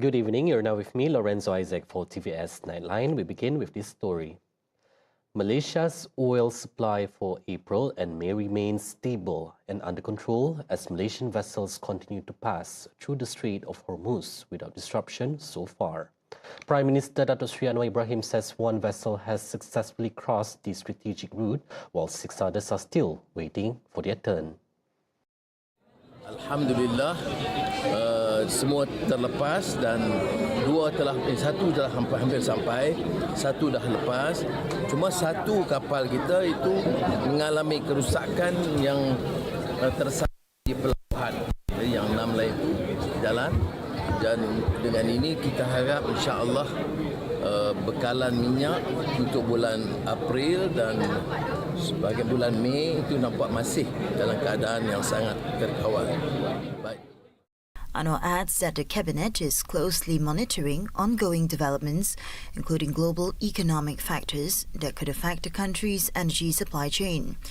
Good evening. You're now with me, Lorenzo Isaac, for TVS Nightline. We begin with this story. Malaysia's oil supply for April and May remains stable and under control as Malaysian vessels continue to pass through the Strait of Hormuz without disruption so far. Prime Minister Datuk Seri Anwar Ibrahim says one vessel has successfully crossed the strategic route, while 6 others are still waiting for their turn. Alhamdulillah, semua terlepas dan satu dah hampir sampai, satu dah lepas. Cuma satu kapal kita itu mengalami kerusakan yang tersangkut di pelabuhan, yang 6 lain jalan. Dan dengan ini kita harap insya-Allah bekalan minyak untuk bulan April dan sebagai bulan Mei itu nampak masih dalam keadaan yang sangat terkawal. Baik. Anwar adds that the Cabinet is closely monitoring ongoing developments, including global economic factors that could affect the country's energy supply chain.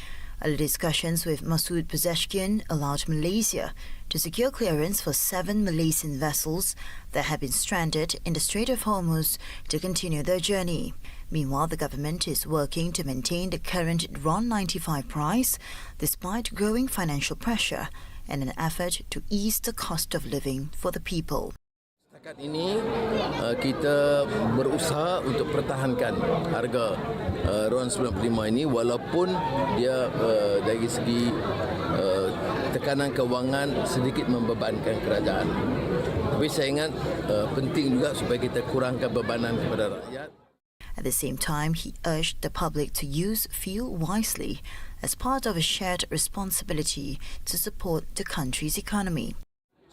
Early discussions with Masood Pezeshkian allowed Malaysia to secure clearance for 7 Malaysian vessels that had been stranded in the Strait of Hormuz to continue their journey. Meanwhile, the government is working to maintain the current RON95 price despite growing financial pressure in an effort to ease the cost of living for the people. Setakat ini kita berusaha untuk pertahankan harga RON95 ini walaupun dia dari segi tekanan kewangan sedikit membebankan kerajaan. Tapi saya ingat penting juga supaya kita kurangkan bebanan kepada rakyat. At the same time, he urged the public to use fuel wisely as part of a shared responsibility to support the country's economy.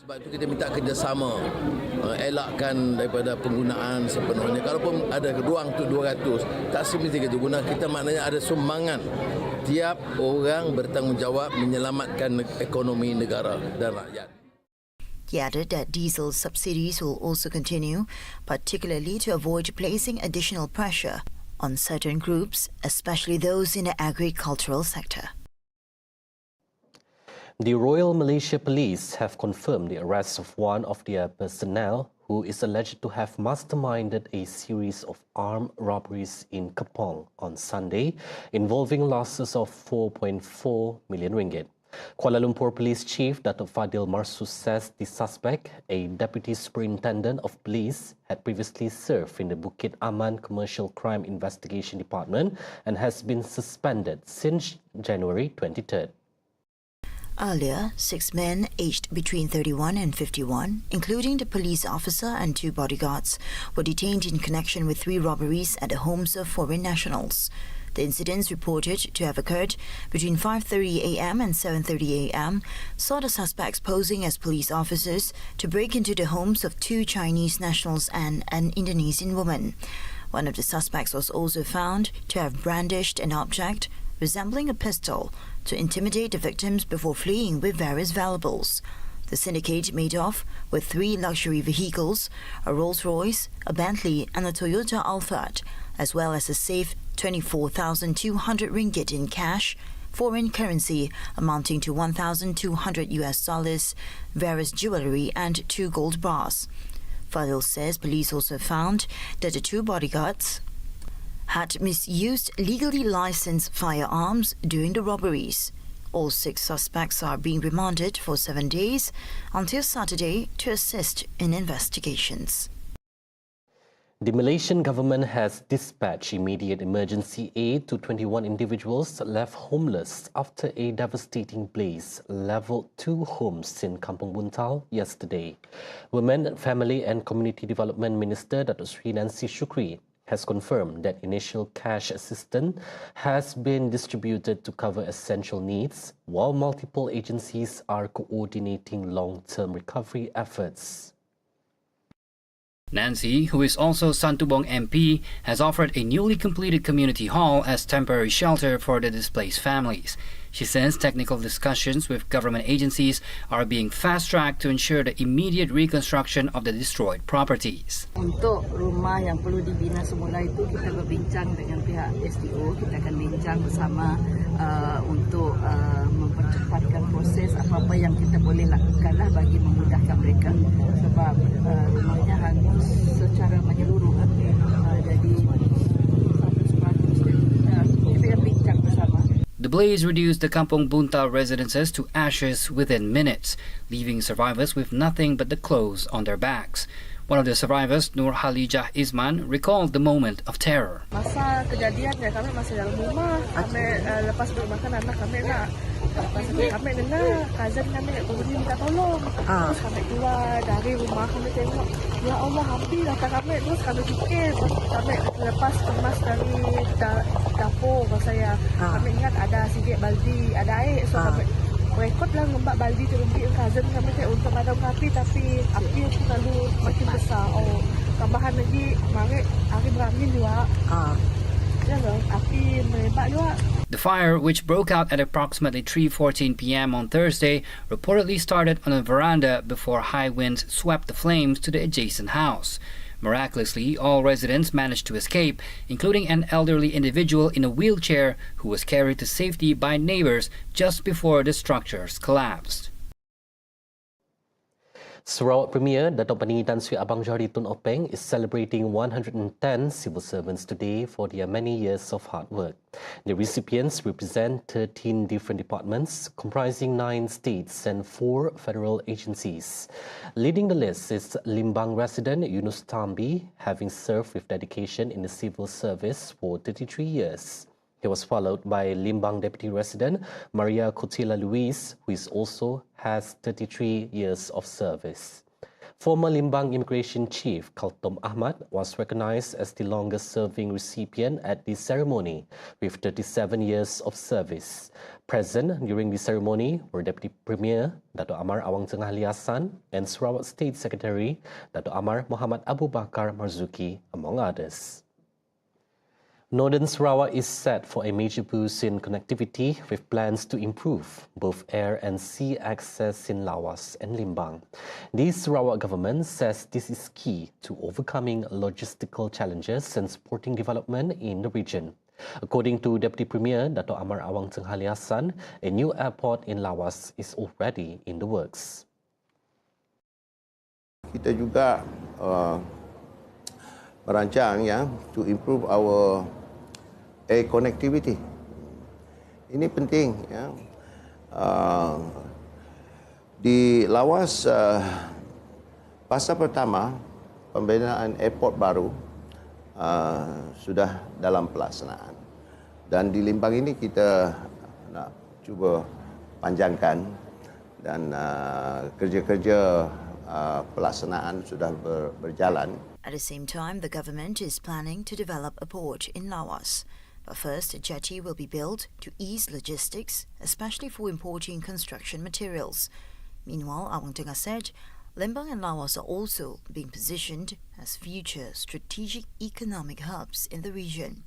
Sebab itu kita minta kerjasama, elakkan daripada penggunaan sepenuhnya. Kalaupun ada ruang untuk 200, tak semestinya kita guna. Kita maknanya ada sumbangan. Tiap orang bertanggungjawab menyelamatkan ekonomi negara dan rakyat. He added that diesel subsidies will also continue, particularly to avoid placing additional pressure on certain groups, especially those in the agricultural sector. The Royal Malaysia Police have confirmed the arrest of one of their personnel who is alleged to have masterminded a series of armed robberies in Kapong on Sunday, involving losses of 4.4 million ringgit. Kuala Lumpur Police Chief Datuk Fadil Marsus says the suspect, a Deputy Superintendent of Police, had previously served in the Bukit Aman Commercial Crime Investigation Department and has been suspended since January 23rd. Earlier, 6 men aged between 31 and 51, including the police officer and 2 bodyguards, were detained in connection with 3 robberies at the homes of foreign nationals. The incidents, reported to have occurred between 5:30 a.m. and 7:30 a.m., saw the suspects posing as police officers to break into the homes of 2 Chinese nationals and an Indonesian woman. One of the suspects was also found to have brandished an object resembling a pistol to intimidate the victims before fleeing with various valuables. The syndicate made off with 3 luxury vehicles, a Rolls-Royce, a Bentley and a Toyota Alphard, as well as a safe 24,200 ringgit in cash, foreign currency amounting to $1,200, various jewellery and 2 gold bars. Fadil says police also found that the 2 bodyguards had misused legally licensed firearms during the robberies. All 6 suspects are being remanded for 7 days until Saturday to assist in investigations. The Malaysian government has dispatched immediate emergency aid to 21 individuals left homeless after a devastating blaze leveled 2 homes in Kampung Buntal yesterday. Women, Family and Community Development Minister Datuk Seri Nancy Shukri has confirmed that initial cash assistance has been distributed to cover essential needs, while multiple agencies are coordinating long-term recovery efforts. Nancy, who is also Santubong MP, has offered a newly completed community hall as temporary shelter for the displaced families. She says technical discussions with government agencies are being fast-tracked to ensure the immediate reconstruction of the destroyed properties. Untuk rumah yang perlu dibina semula itu kita berbincang dengan pihak SDO, kita akan bincang bersama untuk mempercepatkan proses apa-apa yang kita boleh lakukanlah bagi memudahkan mereka sebab rumahnya blaze reduced the Kampong Bunta residences to ashes within minutes, leaving survivors with nothing but the clothes on their backs. One of the survivors, Nur Halijah Isman, recalled the moment of terror. Masa kejadian ya kami masih dalam rumah, kami lepas beri makan anak kami nak, lepas kami dengar cousin kami kemudian minta tolong, terus kami keluar dari rumah kami tengok, ya Allah hampir datang kami, terus kami fikir, kami lepas kemas dari dapur saya, kami ingat ada sikit baldi, ada air, so kami rekod lah ngembak baldi terumpi cousin kami untuk padam api, tapi api itu terlalu makin besar. Oh, tambahan lagi kemarin hari berangin juga. Ya loh, api merebak juga. The fire, which broke out at approximately 3:14 p.m. on Thursday, reportedly started on a veranda before high winds swept the flames to the adjacent house. Miraculously, all residents managed to escape, including an elderly individual in a wheelchair who was carried to safety by neighbors just before the structures collapsed. Sarawak Premier Dato' Pani Tan Sri Abang Johari Tun Openg is celebrating 110 civil servants today for their many years of hard work. The recipients represent 13 different departments comprising 9 states and 4 federal agencies. Leading the list is Limbang resident Yunus Tambi, having served with dedication in the civil service for 33 years. He was followed by Limbang Deputy Resident Maria Cotila Luis, who also has 33 years of service. Former Limbang Immigration Chief Kaltom Ahmad was recognized as the longest-serving recipient at the ceremony, with 37 years of service. Present during the ceremony were Deputy Premier Dato' Amar Awang Tengah Liasan and Sarawak State Secretary Dato' Amar Muhammad Abu Bakar Marzuki, among others. Northern Sarawak is set for a major boost in connectivity with plans to improve both air and sea access in Lawas and Limbang. The Sarawak government says this is key to overcoming logistical challenges and supporting development in the region. According to Deputy Premier Dato' Amar Awang Tengah Liasan, a new airport in Lawas is already in the works. Kita juga merancang ya to improve our air connectivity. Ini penting ya. Di Lawas fasa pertama pembinaan airport baru sudah dalam pelaksanaan. Dan di Limbang ini kita nak cuba panjangkan dan kerja-kerja pelaksanaan sudah berjalan. At the same time, the government is planning to develop a port in Lawas. But first, a jetty will be built to ease logistics, especially for importing construction materials. Meanwhile, Awang Tengah said, Limbang and Lawas are also being positioned as future strategic economic hubs in the region.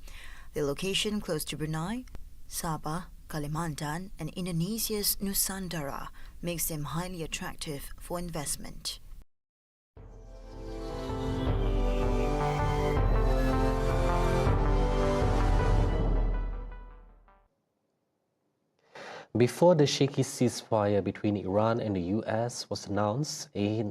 Their location close to Brunei, Sabah, Kalimantan and Indonesia's Nusantara makes them highly attractive for investment. Before the shaky ceasefire between Iran and the US was announced, a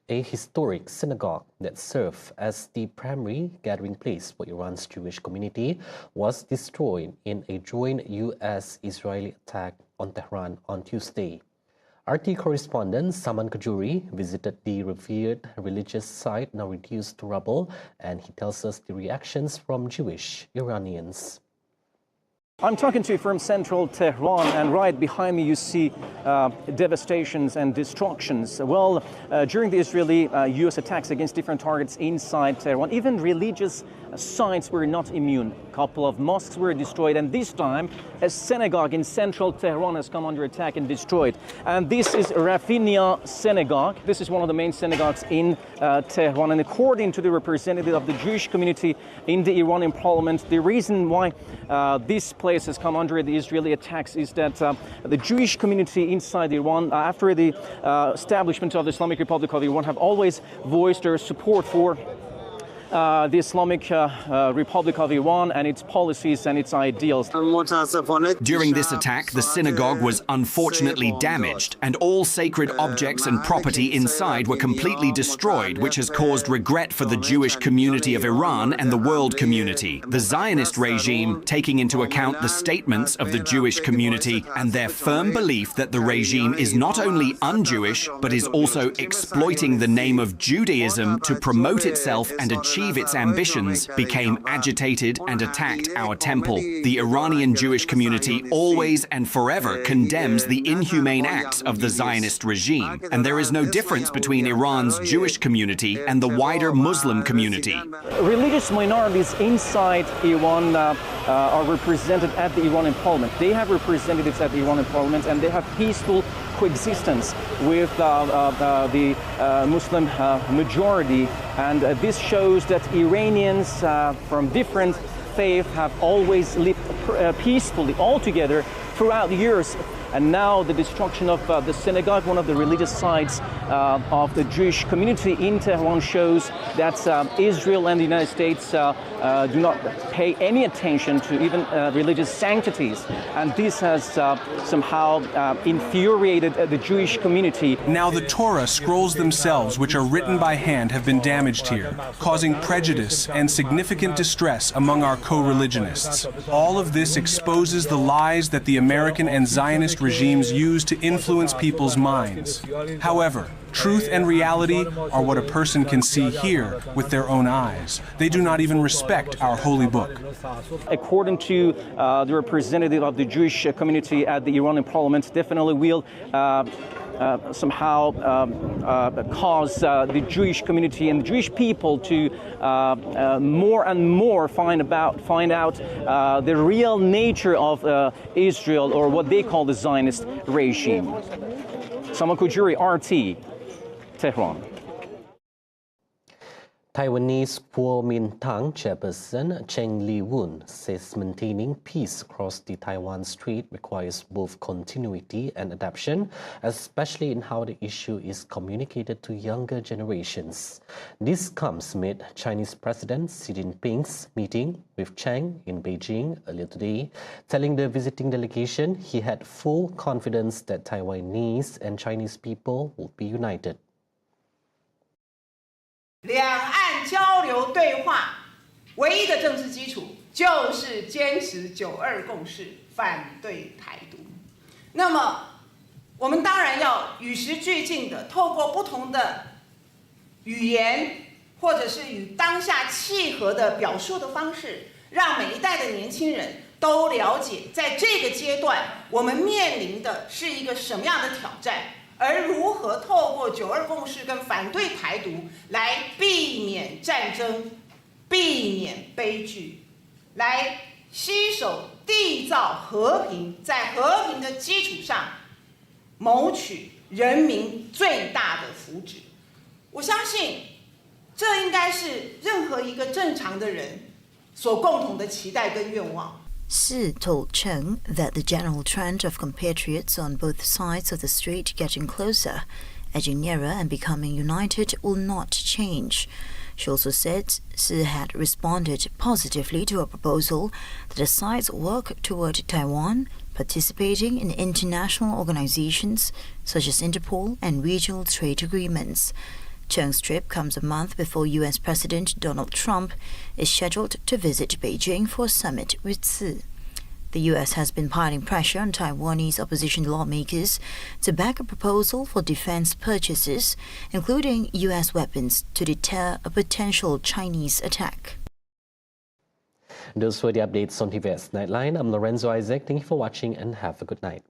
historic synagogue that served as the primary gathering place for Iran's Jewish community was destroyed in a joint US-Israeli attack on Tehran on Tuesday. RT correspondent Saman Kajuri visited the revered religious site, now reduced to rubble, and he tells us the reactions from Jewish Iranians. I'm talking to you from central Tehran, and right behind me you see devastations and destructions. Well, during the Israeli US attacks against different targets inside Tehran, even religious sites were not immune. A couple of mosques were destroyed, and this time a synagogue in central Tehran has come under attack and destroyed. And this is Rafinia Synagogue. This is one of the main synagogues in Tehran, and according to the representative of the Jewish community in the Iranian parliament, the reason why this place has come under the Israeli attacks is that the Jewish community inside Iran, after the establishment of the Islamic Republic of Iran, have always voiced their support for the Islamic Republic of Iran and its policies and its ideals. During this attack, the synagogue was unfortunately damaged, and all sacred objects and property inside were completely destroyed, which has caused regret for the Jewish community of Iran and the world community. The Zionist regime, taking into account the statements of the Jewish community and their firm belief that the regime is not only un-Jewish, but is also exploiting the name of Judaism to promote itself and achieve its ambitions, became agitated and attacked our temple. The Iranian Jewish community always and forever condemns the inhumane acts of the Zionist regime, and there is no difference between Iran's Jewish community and the wider Muslim community. Religious minorities inside Iran are represented at the Iranian parliament. They have representatives at the Iranian parliament, and they have peaceful coexistence with the Muslim majority. And this shows that Iranians from different faiths have always lived peacefully all together throughout the years. And now the destruction of the synagogue, one of the religious sites of the Jewish community in Tehran, shows that Israel and the United States do not pay any attention to even religious sanctities. And this has somehow infuriated the Jewish community. Now the Torah scrolls themselves, which are written by hand, have been damaged here, causing prejudice and significant distress among our co-religionists. All of this exposes the lies that the American and Zionist regimes use to influence people's minds. However, truth and reality are what a person can see here with their own eyes. They do not even respect our holy book. According to the representative of the Jewish community at the Iranian parliament, definitely will somehow cause the Jewish community and the Jewish people to more and more find out the real nature of Israel, or what they call the Zionist regime. Samal Kujuri, RT, Tehran. Taiwanese Kuomintang chairperson Cheng Li-Woon says maintaining peace across the Taiwan Strait requires both continuity and adaptation, especially in how the issue is communicated to younger generations. This comes amid Chinese President Xi Jinping's meeting with Cheng in Beijing earlier today, telling the visiting delegation he had full confidence that Taiwanese and Chinese people will be united. 两岸交流对话唯一的政治基础就是坚持9·2共识，反对台独。那么，我们当然要与时俱进的，透过不同的语言，或者是与当下契合的表述的方式，让每一代的年轻人都了解，在这个阶段我们面临的是一个什么样的挑战。 而如何透过9·2共识跟反对台独来避免战争、避免悲剧，来携手缔造和平，在和平的基础上谋取人民最大的福祉。我相信，这应该是任何一个正常的人所共同的期待跟愿望。 Shi told Cheng that the general trend of compatriots on both sides of the strait getting closer, edging nearer and becoming united will not change. She also said Shi had responded positively to a proposal that the sides work toward Taiwan participating in international organizations such as Interpol and regional trade agreements. Cheng's trip comes a month before U.S. President Donald Trump is scheduled to visit Beijing for a summit with Xi. The U.S. has been piling pressure on Taiwanese opposition lawmakers to back a proposal for defense purchases, including U.S. weapons, to deter a potential Chinese attack. Those were the updates on TVS Nightline. I'm Lorenzo Isaac. Thank you for watching and have a good night.